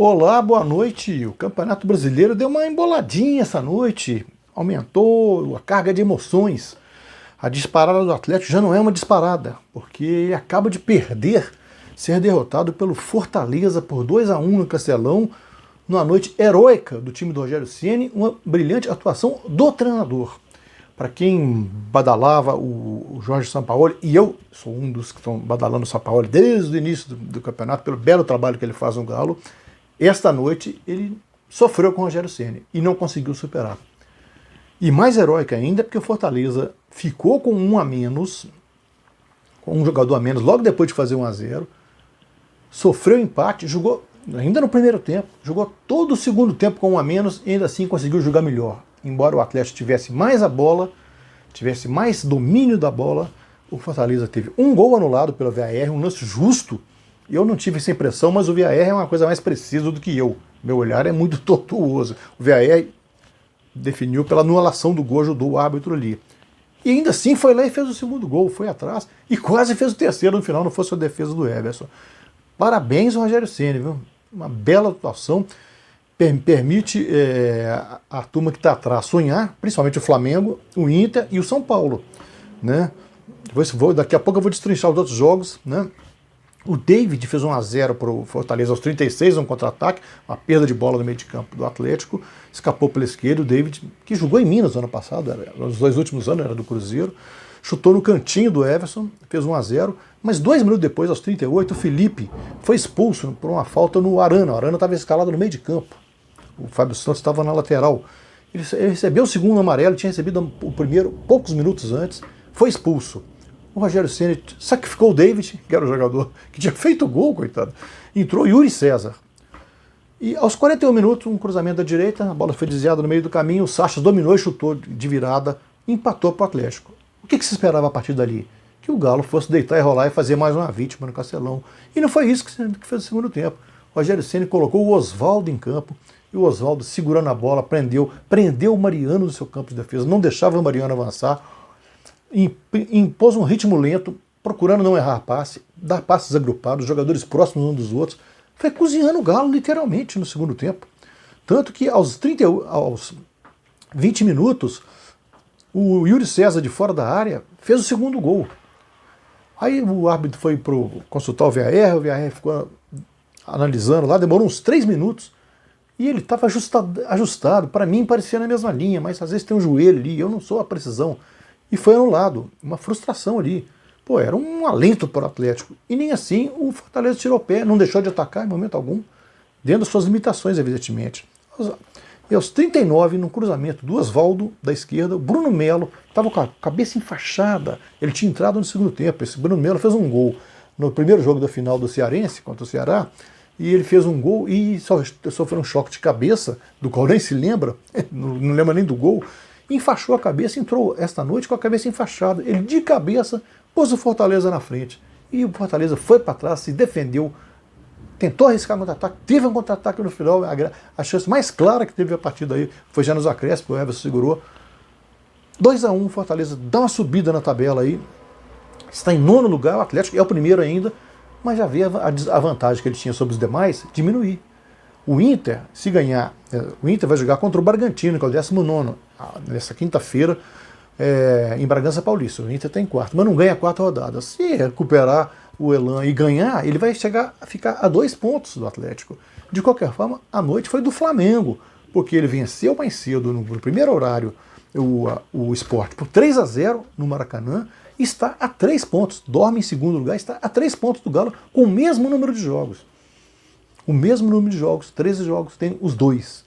Olá, boa noite. O Campeonato Brasileiro deu uma emboladinha essa noite. Aumentou a carga de emoções. A disparada do Atlético já não é uma disparada, porque ele acaba de ser derrotado pelo Fortaleza por 2-1 no Castelão, numa noite heróica do time do Rogério Ceni, uma brilhante atuação do treinador. Para quem badalava o Jorge Sampaoli, e eu sou um dos que estão badalando o Sampaoli desde o início do campeonato, pelo belo trabalho que ele faz no Galo, esta noite ele sofreu com o Rogério Ceni e não conseguiu superar. E mais heróica ainda, porque o Fortaleza ficou com um a menos, com um jogador a menos, logo depois de fazer 1-0, sofreu empate, jogou ainda no primeiro tempo, jogou todo o segundo tempo com um a menos e ainda assim conseguiu jogar melhor. Embora o Atlético tivesse mais a bola, tivesse mais domínio da bola, o Fortaleza teve um gol anulado pelo VAR, um lance justo. Eu não tive essa impressão, mas o VAR é uma coisa mais precisa do que eu. Meu olhar é muito tortuoso. O VAR definiu pela anulação do gol, ajudou o árbitro ali. E ainda assim foi lá e fez o segundo gol, foi atrás e quase fez o terceiro no final, não fosse a defesa do Everson. Parabéns ao Rogério Ceni, viu? Uma bela atuação. Permite a turma que está atrás sonhar, principalmente o Flamengo, o Inter e o São Paulo. Né? Daqui a pouco eu vou destrinchar os outros jogos. Né? O David fez 1-0 para o Fortaleza aos 36, um contra-ataque, uma perda de bola no meio de campo do Atlético, escapou pela esquerda. O David, que jogou em Minas no ano passado, nos 2 últimos anos era do Cruzeiro, chutou no cantinho do Everson, fez 1-0, mas 2 minutos depois, aos 38, o Felipe foi expulso por uma falta no Arana. O Arana estava escalado no meio de campo. O Fábio Santos estava na lateral. Ele recebeu o segundo amarelo, tinha recebido o primeiro poucos minutos antes, foi expulso. O Rogério Ceni sacrificou o David, que era o jogador que tinha feito o gol, coitado. Entrou Yuri César. E aos 41 minutos, um cruzamento da direita, a bola foi desviada no meio do caminho, o Sacha dominou e chutou de virada, empatou para o Atlético. O que se esperava a partir dali? Que o Galo fosse deitar e rolar e fazer mais uma vítima no Castelão. E não foi isso que fez no segundo tempo. O Rogério Ceni colocou o Oswaldo em campo, e o Oswaldo, segurando a bola, prendeu o Mariano no seu campo de defesa, não deixava o Mariano avançar, impôs um ritmo lento, procurando não errar passe, dar passes agrupados, jogadores próximos uns dos outros. Foi cozinhando o Galo, literalmente, no segundo tempo. Tanto que aos 20 minutos, o Yuri César, de fora da área, fez o segundo gol. Aí o árbitro foi consultar o VAR ficou analisando lá, demorou uns 3 minutos, e ele estava ajustado. Para mim parecia na mesma linha, mas às vezes tem um joelho ali, eu não sou a precisão. E foi anulado, uma frustração ali. Pô, era um alento para o Atlético. E nem assim o Fortaleza tirou o pé, não deixou de atacar em momento algum, dentro das suas limitações, evidentemente. E aos 39, no cruzamento do Oswaldo, da esquerda, o Bruno Melo estava com a cabeça enfaixada. Ele tinha entrado no segundo tempo. Esse Bruno Melo fez um gol no primeiro jogo da final do Cearense, contra o Ceará, e ele fez um gol e sofreu um choque de cabeça, do qual nem se lembra, não lembra nem do gol, enfaixou a cabeça, entrou esta noite com a cabeça enfaixada. Ele, de cabeça, pôs o Fortaleza na frente. E o Fortaleza foi para trás, se defendeu, tentou arriscar um contra-ataque, teve um contra-ataque no final. A chance mais clara que teve a partir daí foi já nos acréscimos, o Everson segurou. 2-1, o Fortaleza dá uma subida na tabela aí, está em 9º lugar, o Atlético é o primeiro ainda, mas já vê a vantagem que ele tinha sobre os demais diminuir. O Inter, se ganhar, o Inter vai jogar contra o Bragantino, que é o 19º, nessa quinta-feira, em Bragança Paulista. O Inter está em quarto, mas não ganha a 4ª rodada. Se recuperar o elan e ganhar, ele vai ficar a 2 pontos do Atlético. De qualquer forma, a noite foi do Flamengo, porque ele venceu mais cedo, no primeiro horário, o Sport por 3-0 no Maracanã, e está a 3 pontos, dorme em segundo lugar, está a 3 pontos do Galo, com o mesmo número de jogos. O mesmo número de jogos, 13 jogos, tem os 2.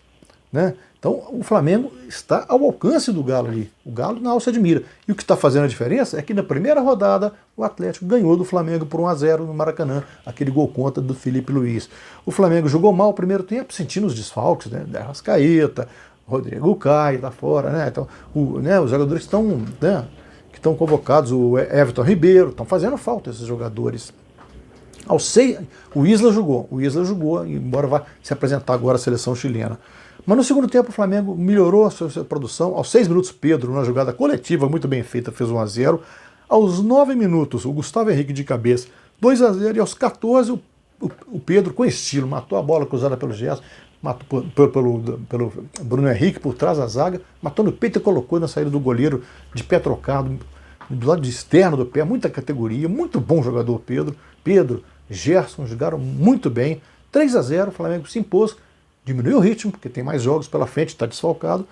Né? Então o Flamengo está ao alcance do Galo ali. O Galo não se admira. E o que está fazendo a diferença é que na primeira rodada o Atlético ganhou do Flamengo por 1-0 no Maracanã, aquele gol contra do Felipe Luiz. O Flamengo jogou mal o primeiro tempo, sentindo os desfalques, né? Da Arrascaeta, Rodrigo Caio está fora, né? Então, os jogadores que estão convocados, o Everton Ribeiro, estão fazendo falta esses jogadores. O Isla jogou, embora vá se apresentar agora a seleção chilena. Mas no segundo tempo o Flamengo melhorou a sua produção. Aos 6 minutos, Pedro, numa jogada coletiva muito bem feita, fez 1-0. Aos 9 minutos, o Gustavo Henrique de cabeça, 2-0. E aos 14, o Pedro, com estilo, matou a bola cruzada pelo Gerson, matou pelo Bruno Henrique por trás da zaga, matou no peito e colocou na saída do goleiro de pé trocado, do lado externo do pé, muita categoria, muito bom jogador Pedro. Pedro, Gerson jogaram muito bem. 3-0, o Flamengo se impôs, diminuiu o ritmo, porque tem mais jogos pela frente, está desfalcado,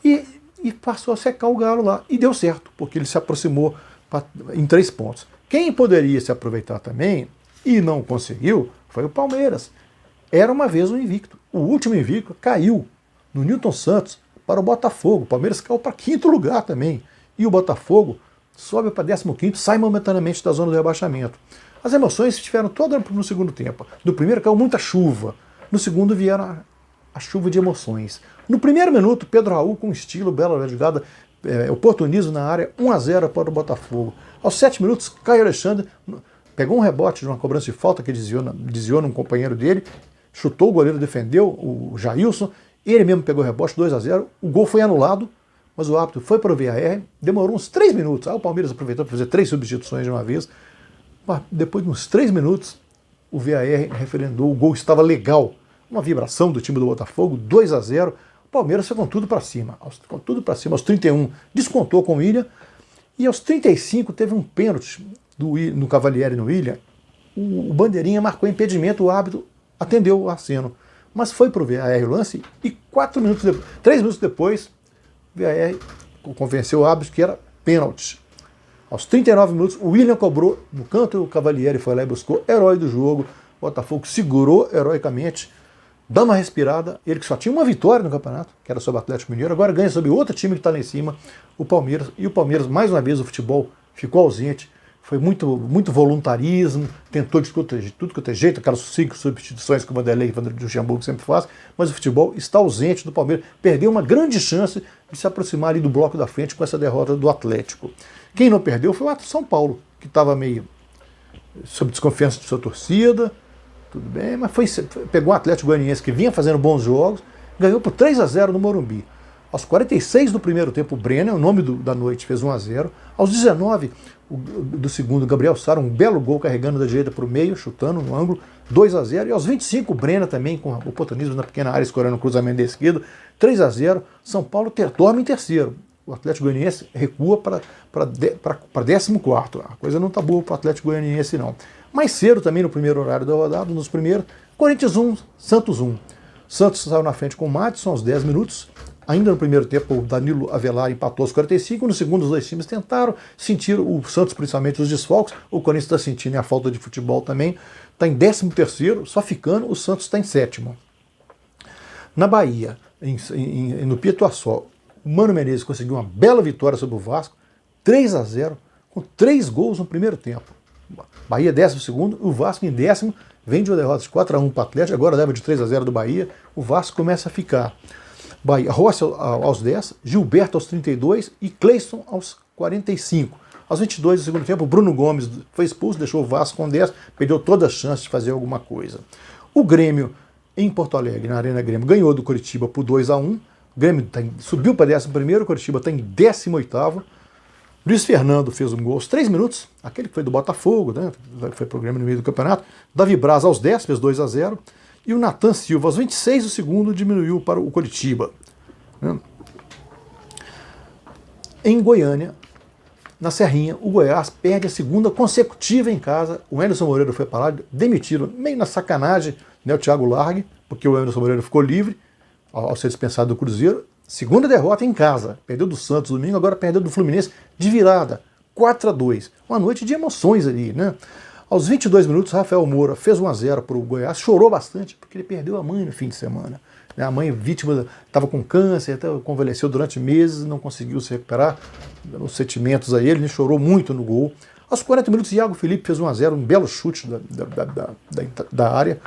e passou a secar o Galo lá. E deu certo, porque ele se aproximou em 3 pontos. Quem poderia se aproveitar também, e não conseguiu, foi o Palmeiras. Era uma vez um invicto. O último invicto caiu no Newton Santos para o Botafogo. O Palmeiras caiu para 5º lugar também. E o Botafogo sobe para 15º, sai momentaneamente da zona do rebaixamento. As emoções estiveram todas no segundo tempo. No primeiro caiu muita chuva. No segundo vieram a chuva de emoções. No primeiro minuto, Pedro Raul com estilo, bela jogada, oportunismo na área, 1-0 para o Botafogo. Aos 7 minutos, Caio Alexandre pegou um rebote de uma cobrança de falta que desviou num companheiro dele, chutou, o goleiro defendeu, o Jailson, ele mesmo pegou o rebote, 2-0, o gol foi anulado, mas o árbitro foi para o VAR, demorou uns 3 minutos, aí o Palmeiras aproveitou para fazer 3 substituições de uma vez, depois de uns 3 minutos, o VAR referendou, o gol estava legal, uma vibração do time do Botafogo, 2-0, o Palmeiras foi com tudo para cima, aos 31 descontou com o William, e aos 35 teve um pênalti no Cavalieri no William, o Bandeirinha marcou impedimento, o árbitro atendeu o aceno, mas foi para o VAR o lance, e 3 minutos depois, o VAR convenceu o árbitro que era pênalti. Aos 39 minutos, o William cobrou no canto e o Cavalieri foi lá e buscou, herói do jogo. O Botafogo segurou heroicamente, dá uma respirada. Ele que só tinha uma vitória no campeonato, que era sobre o Atlético Mineiro, agora ganha sobre outro time que está lá em cima, o Palmeiras. E o Palmeiras, mais uma vez, o futebol ficou ausente. Foi muito voluntarismo, tentou de tudo que é jeito, aquelas 5 substituições que o Vanderlei e o Luxemburgo sempre faz, mas o futebol está ausente do Palmeiras. Perdeu uma grande chance de se aproximar ali do bloco da frente com essa derrota do Atlético. Quem não perdeu foi o São Paulo, que estava meio sob desconfiança de sua torcida, tudo bem, mas pegou o Atlético Goianiense, que vinha fazendo bons jogos, ganhou por 3-0 no Morumbi. Aos 46 do primeiro tempo, o Brenner, o nome da noite, fez 1-0. Aos 19 do segundo, Gabriel Sara, um belo gol carregando da direita para o meio, chutando no ângulo, 2-0. E aos 25, o Brenner também, com oportunismo na pequena área, escorando o cruzamento da esquerda, 3-0. São Paulo dorme em terceiro. O Atlético Goianiense recua para 14º. A coisa não está boa para o Atlético Goianiense, não. Mais cedo, também no primeiro horário da rodada, nos primeiros, Corinthians 1, Santos 1. Santos saiu na frente com o Madison aos 10 minutos. Ainda no primeiro tempo, o Danilo Avelar empatou aos 45. No segundo, os dois times tentaram, sentiram, o Santos principalmente, os desfalques. O Corinthians está sentindo a falta de futebol também. Está em 13º, só ficando, o Santos está em 7º. Na Bahia, no Pituaçu, o Mano Menezes conseguiu uma bela vitória sobre o Vasco, 3-0, com 3 gols no primeiro tempo. Bahia 12º, o Vasco em 10º, vem de uma derrota de 4-1 para o Atlético, agora leva de 3-0 do Bahia, o Vasco começa a ficar. Bahia, Rossi aos 10, Gilberto aos 32 e Cleison aos 45. Aos 22 do segundo tempo, o Bruno Gomes foi expulso, deixou o Vasco com 10, perdeu toda a chance de fazer alguma coisa. O Grêmio, em Porto Alegre, na Arena Grêmio, ganhou do Curitiba por 2-1. O Grêmio subiu para 11º, o Curitiba está em 18º. Luiz Fernando fez um gol aos 3 minutos, aquele que foi do Botafogo, né? Foi para o Grêmio no meio do campeonato. Davi Braz aos 10, fez 2-0. E o Nathan Silva, aos 26 do segundo, diminuiu para o Curitiba. Em Goiânia, na Serrinha, o Goiás perde a segunda consecutiva em casa. O Anderson Moreira foi para lá, demitiram, meio na sacanagem, né, o Thiago Largue, porque o Anderson Moreira ficou livre ao ser dispensado do Cruzeiro. Segunda derrota em casa. Perdeu do Santos domingo, agora perdeu do Fluminense de virada. 4-2. Uma noite de emoções ali, né? Aos 22 minutos, Rafael Moura fez 1-0 para o Goiás. Chorou bastante, porque ele perdeu a mãe no fim de semana. A mãe, vítima, estava com câncer, até convalesceu durante meses, não conseguiu se recuperar. Os sentimentos a ele chorou muito no gol. Aos 40 minutos, Iago Felipe fez 1-0, um belo chute da área,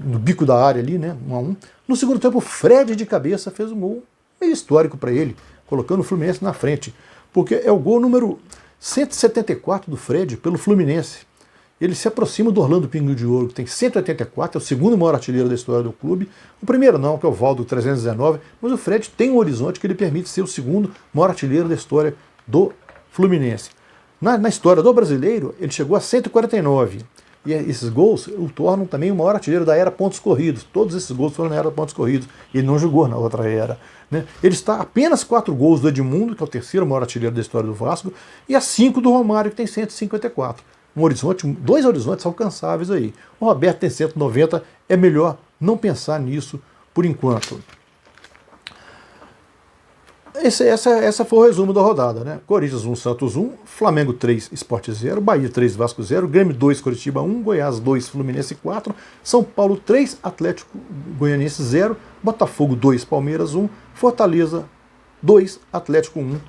no bico da área ali, né? 1-1. No segundo tempo, o Fred de cabeça fez um gol meio histórico para ele, colocando o Fluminense na frente, porque é o gol número 174 do Fred pelo Fluminense. Ele se aproxima do Orlando Pinguim de Ouro, que tem 184, é o segundo maior artilheiro da história do clube. O primeiro não, que é o Valdo, 319, mas o Fred tem um horizonte que ele permite ser o segundo maior artilheiro da história do Fluminense. Na história do brasileiro, ele chegou a 149. E esses gols o tornam também o maior artilheiro da era pontos corridos. Todos esses gols foram na era pontos corridos. Ele não jogou na outra era. Né? Ele está a apenas 4 gols do Edmundo, que é o terceiro maior artilheiro da história do Vasco, e a 5 do Romário, que tem 154. Dois horizontes alcançáveis aí. O Roberto tem 190, é melhor não pensar nisso por enquanto. Essa foi o resumo da rodada, né? Corinthians 1, Santos 1, Flamengo 3, Sport 0, Bahia 3, Vasco 0, Grêmio 2, Coritiba 1, Goiás 2, Fluminense 4, São Paulo 3, Atlético Goianiense 0, Botafogo 2, Palmeiras 1, Fortaleza 2, Atlético 1.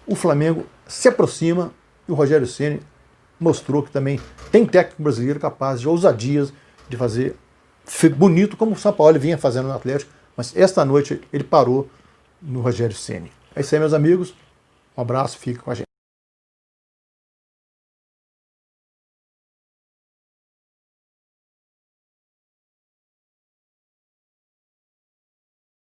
O Flamengo se aproxima e o Rogério Ceni mostrou que também tem técnico brasileiro capaz de ousadias de fazer bonito, como o São Paulo vinha fazendo no Atlético, mas esta noite ele parou no Rogério Ceni. É isso aí, meus amigos. Um abraço, fique com a gente.